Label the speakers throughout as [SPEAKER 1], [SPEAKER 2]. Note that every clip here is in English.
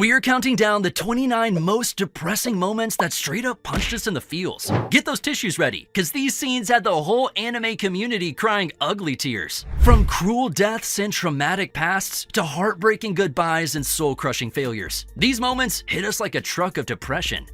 [SPEAKER 1] We're counting down the 29 most depressing moments that straight up punched us in the feels. Get those tissues ready, cause these scenes had the whole anime community crying ugly tears. From cruel deaths and traumatic pasts to heartbreaking goodbyes and soul-crushing failures. These moments hit us like a truck of depression.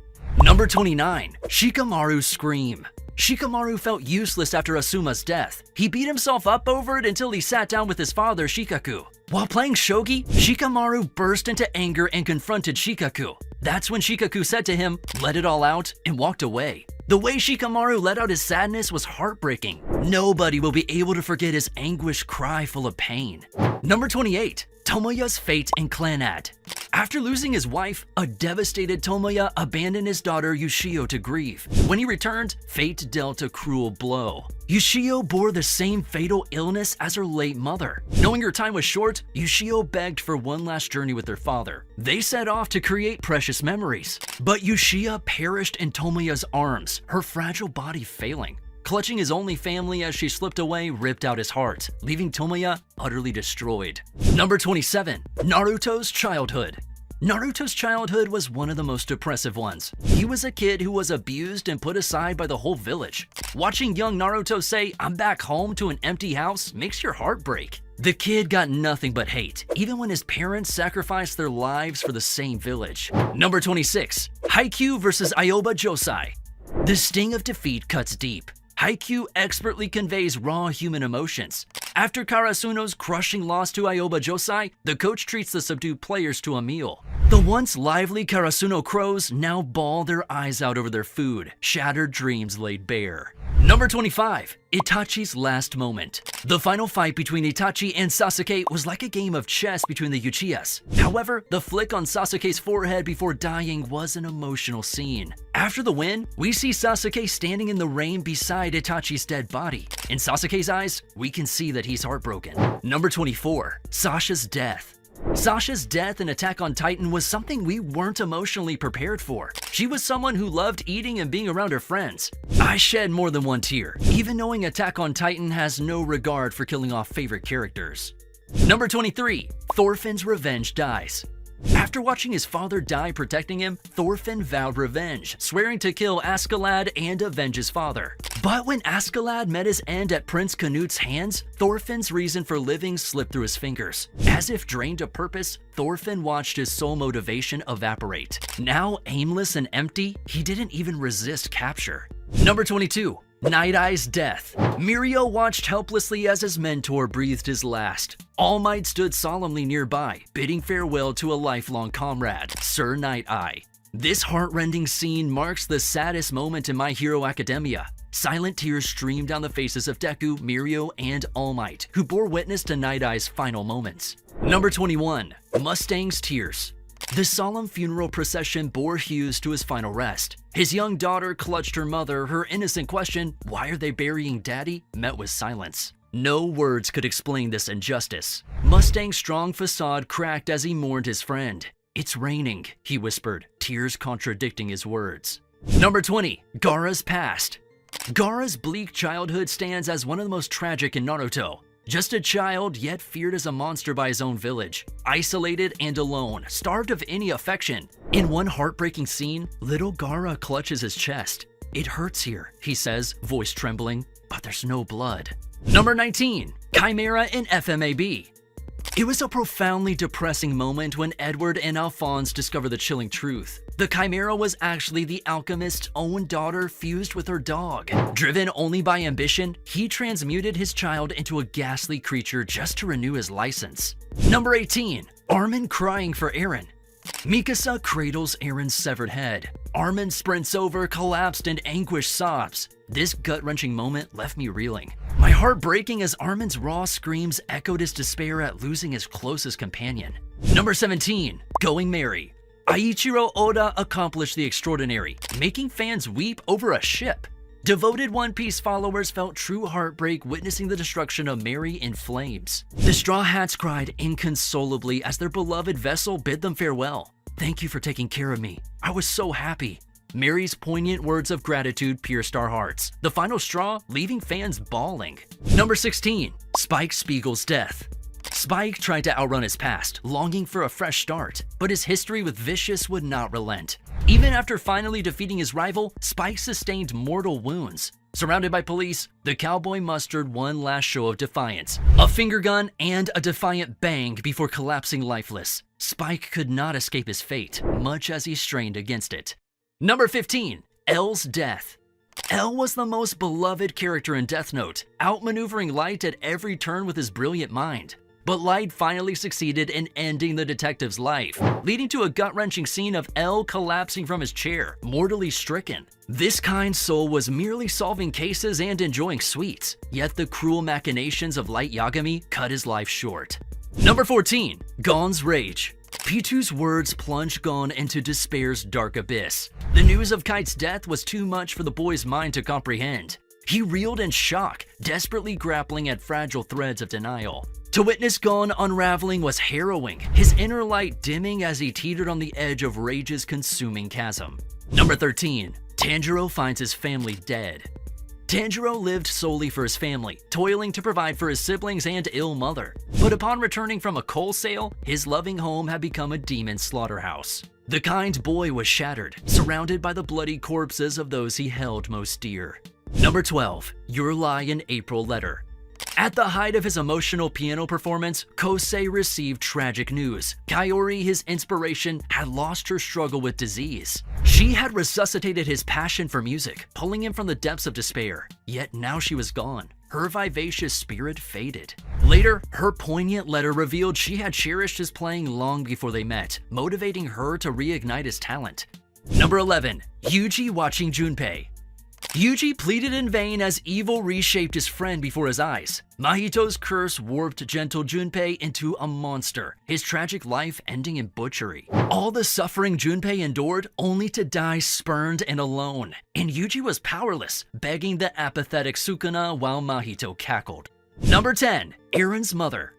[SPEAKER 1] Number 29. Shikamaru's Scream. Shikamaru felt useless after Asuma's death. He beat himself up over it until he sat down with his father, Shikaku. While playing shogi, Shikamaru burst into anger and confronted Shikaku. That's when Shikaku said to him, "Let it all out," and walked away. The way Shikamaru let out his sadness was heartbreaking. Nobody will be able to forget his anguished cry full of pain. Number 28. Tomoya's fate in Clannad. After losing his wife, a devastated Tomoya abandoned his daughter Yushio to grieve. When he returned, fate dealt a cruel blow. Yushio bore the same fatal illness as her late mother. Knowing her time was short, Yushio begged for one last journey with her father. They set off to create precious memories. But Yushio perished in Tomoya's arms, her fragile body failing. Clutching his only family as she slipped away ripped out his heart, leaving Tomoya utterly destroyed. Number 27. Naruto's childhood. Naruto's childhood was one of the most depressive ones. He was a kid who was abused and put aside by the whole village. Watching young Naruto say, "I'm back home" to an empty house makes your heart break. The kid got nothing but hate, even when his parents sacrificed their lives for the same village. Number 26. Haikyuu vs. Aoba Josei. The sting of defeat cuts deep. Haikyuu expertly conveys raw human emotions. After Karasuno's crushing loss to Aoba Josei, the coach treats the subdued players to a meal. The once lively Karasuno crows now bawl their eyes out over their food, shattered dreams laid bare. Number 25. Itachi's last moment. The final fight between Itachi and Sasuke was like a game of chess between the Uchihas. However, the flick on Sasuke's forehead before dying was an emotional scene. After the win, we see Sasuke standing in the rain beside Itachi's dead body. In Sasuke's eyes, we can see that he's heartbroken. Number 24. Sasha's death. Sasha's death in Attack on Titan was something we weren't emotionally prepared for. She was someone who loved eating and being around her friends. I shed more than one tear, even knowing Attack on Titan has no regard for killing off favorite characters. Number 23. Thorfinn's revenge dies. After watching his father die protecting him, Thorfinn vowed revenge, swearing to kill Askeladd and avenge his father. But when Askeladd met his end at Prince Canute's hands, Thorfinn's reason for living slipped through his fingers. As if drained of purpose, Thorfinn watched his sole motivation evaporate. Now aimless and empty, he didn't even resist capture. Number 22. Night Eye's death. Mirio watched helplessly as his mentor breathed his last. All Might stood solemnly nearby, bidding farewell to a lifelong comrade, Sir Night Eye. This heartrending scene marks the saddest moment in My Hero Academia. Silent tears streamed down the faces of Deku, Mirio, and All Might, who bore witness to Night Eye's final moments. Number 21. Mustang's tears. The solemn funeral procession bore Hughes to his final rest. His young daughter clutched her mother, her innocent question, "Why are they burying Daddy?" met with silence. No words could explain this injustice. Mustang's strong facade cracked as he mourned his friend. "It's raining," he whispered, tears contradicting his words. Number 20. Gaara's past. Gaara's bleak childhood stands as one of the most tragic in Naruto. Just a child, yet feared as a monster by his own village. Isolated and alone, starved of any affection. In one heartbreaking scene, little Gaara clutches his chest. "It hurts here," he says, voice trembling, "but there's no blood." Number 19. Chimera in FMAB. It was a profoundly depressing moment when Edward and Alphonse discovered the chilling truth. The Chimera was actually the alchemist's own daughter fused with her dog. Driven only by ambition, he transmuted his child into a ghastly creature just to renew his license. Number 18. Armin crying for Eren. Mikasa cradles Eren's severed head. Armin sprints over, collapsed in anguished sobs. This gut-wrenching moment left me reeling. My heart breaking as Armin's raw screams echoed his despair at losing his closest companion. Number 17. Going Merry. Aiichiro Oda accomplished the extraordinary, making fans weep over a ship. Devoted One Piece followers felt true heartbreak witnessing the destruction of Merry in flames. The Straw Hats cried inconsolably as their beloved vessel bid them farewell. "Thank you for taking care of me. I was so happy." Mary's poignant words of gratitude pierced our hearts, the final straw leaving fans bawling. Number 16. Spike Spiegel's death. Spike tried to outrun his past, longing for a fresh start, but his history with Vicious would not relent. Even after finally defeating his rival, Spike sustained mortal wounds. Surrounded by police, the cowboy mustered one last show of defiance, a finger gun and a defiant bang before collapsing lifeless. Spike could not escape his fate, much as he strained against it. Number 15. L's death. L was the most beloved character in Death Note, outmaneuvering Light at every turn with his brilliant mind. But Light finally succeeded in ending the detective's life, leading to a gut-wrenching scene of L collapsing from his chair, mortally stricken. This kind soul was merely solving cases and enjoying sweets, yet the cruel machinations of Light Yagami cut his life short. Number 14. Gon's Rage. Pitu's words plunged Gon into despair's dark abyss. The news of Kite's death was too much for the boy's mind to comprehend. He reeled in shock, desperately grappling at fragile threads of denial. To witness Gon unraveling was harrowing, his inner light dimming as he teetered on the edge of rage's consuming chasm. Number 13. Tanjiro finds his family dead. Tanjiro lived solely for his family, toiling to provide for his siblings and ill mother. But upon returning from a coal sale, his loving home had become a demon slaughterhouse. The kind boy was shattered, surrounded by the bloody corpses of those he held most dear. Number 12. Your Lie in April Letter. At the height of his emotional piano performance, Kosei received tragic news. Kaori, his inspiration, had lost her struggle with disease. She had resuscitated his passion for music, pulling him from the depths of despair. Yet now she was gone. Her vivacious spirit faded. Later, her poignant letter revealed she had cherished his playing long before they met, motivating her to reignite his talent. Number 11. Yuji watching Junpei. Yuji pleaded in vain as evil reshaped his friend before his eyes. Mahito's curse warped gentle Junpei into a monster, his tragic life ending in butchery. All the suffering Junpei endured only to die spurned and alone, and Yuji was powerless, begging the apathetic Sukuna while Mahito cackled. Number 10. Eren's mother.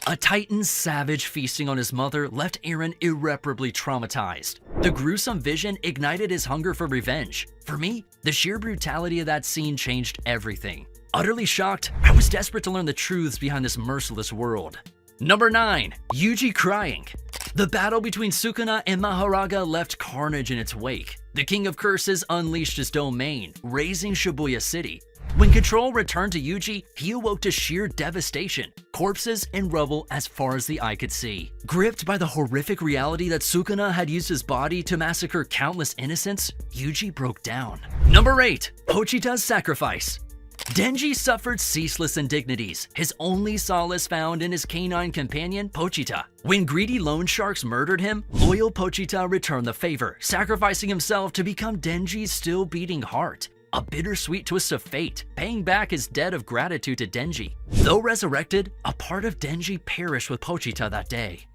[SPEAKER 1] A Titan's savage feasting on his mother left Eren irreparably traumatized. The gruesome vision ignited his hunger for revenge. For me, the sheer brutality of that scene changed everything. Utterly shocked, I was desperate to learn the truths behind this merciless world. Number 9. Yuji crying. The battle between Sukuna and Maharaga left carnage in its wake. The King of Curses unleashed his domain, razing Shibuya City. When control returned to Yuji, he awoke to sheer devastation, corpses and rubble as far as the eye could see. Gripped by the horrific reality that Sukuna had used his body to massacre countless innocents, Yuji broke down. Number 8. Pochita's sacrifice. Denji suffered ceaseless indignities, his only solace found in his canine companion, Pochita. When greedy loan sharks murdered him, loyal Pochita returned the favor, sacrificing himself to become Denji's still beating heart. A bittersweet twist of fate, paying back his debt of gratitude to Denji. Though resurrected, a part of Denji perished with Pochita that day.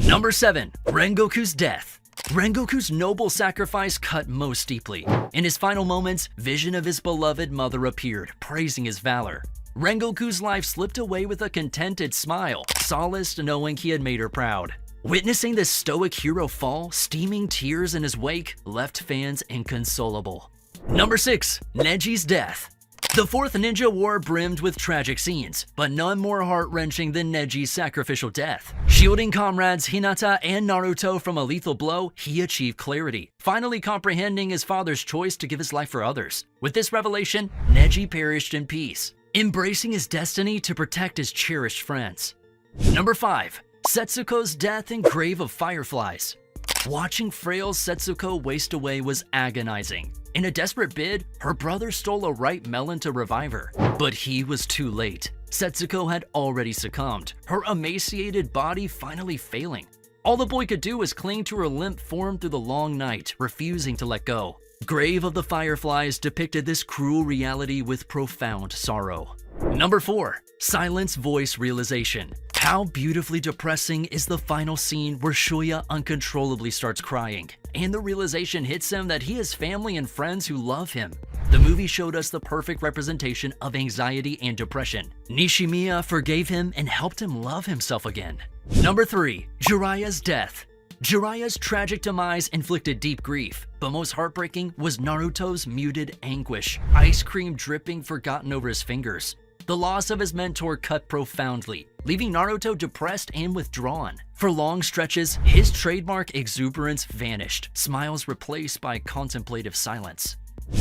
[SPEAKER 1] Number 7. Rengoku's death. Rengoku's noble sacrifice cut most deeply. In his final moments, vision of his beloved mother appeared, praising his valor. Rengoku's life slipped away with a contented smile, solaced knowing he had made her proud. Witnessing this stoic hero fall, steaming tears in his wake, left fans inconsolable. Number 6. Neji's death. The fourth Ninja War brimmed with tragic scenes, but none more heart-wrenching than Neji's sacrificial death. Shielding comrades Hinata and Naruto from a lethal blow, he achieved clarity, finally comprehending his father's choice to give his life for others. With this revelation, Neji perished in peace, embracing his destiny to protect his cherished friends. Number 5. Setsuko's death in Grave of Fireflies. Watching frail Setsuko waste away was agonizing. In a desperate bid, her brother stole a ripe melon to revive her, but he was too late. Setsuko had already succumbed, her emaciated body finally failing. All the boy could do was cling to her limp form through the long night, refusing to let go. Grave of the Fireflies depicted this cruel reality with profound sorrow. Number 4. Silence Voice Realization. How beautifully depressing is the final scene where Shoya uncontrollably starts crying, and the realization hits him that he has family and friends who love him. The movie showed us the perfect representation of anxiety and depression. Nishimiya forgave him and helped him love himself again. Number 3. Jiraiya's death. Jiraiya's tragic demise inflicted deep grief, but most heartbreaking was Naruto's muted anguish, ice cream dripping forgotten over his fingers. The loss of his mentor cut profoundly, leaving Naruto depressed and withdrawn. For long stretches, his trademark exuberance vanished, smiles replaced by contemplative silence.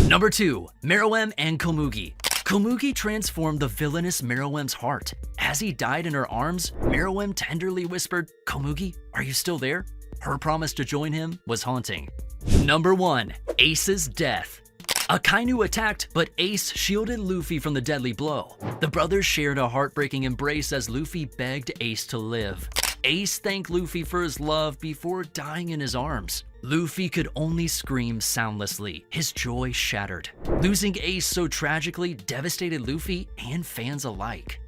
[SPEAKER 1] Number 2. Meruem and Komugi. Komugi transformed the villainous Meruem's heart. As he died in her arms, Meruem tenderly whispered, "Komugi, are you still there?" Her promise to join him was haunting. Number 1. Ace's death. Akainu attacked, but Ace shielded Luffy from the deadly blow. The brothers shared a heartbreaking embrace as Luffy begged Ace to live. Ace thanked Luffy for his love before dying in his arms. Luffy could only scream soundlessly, his joy shattered. Losing Ace so tragically devastated Luffy and fans alike.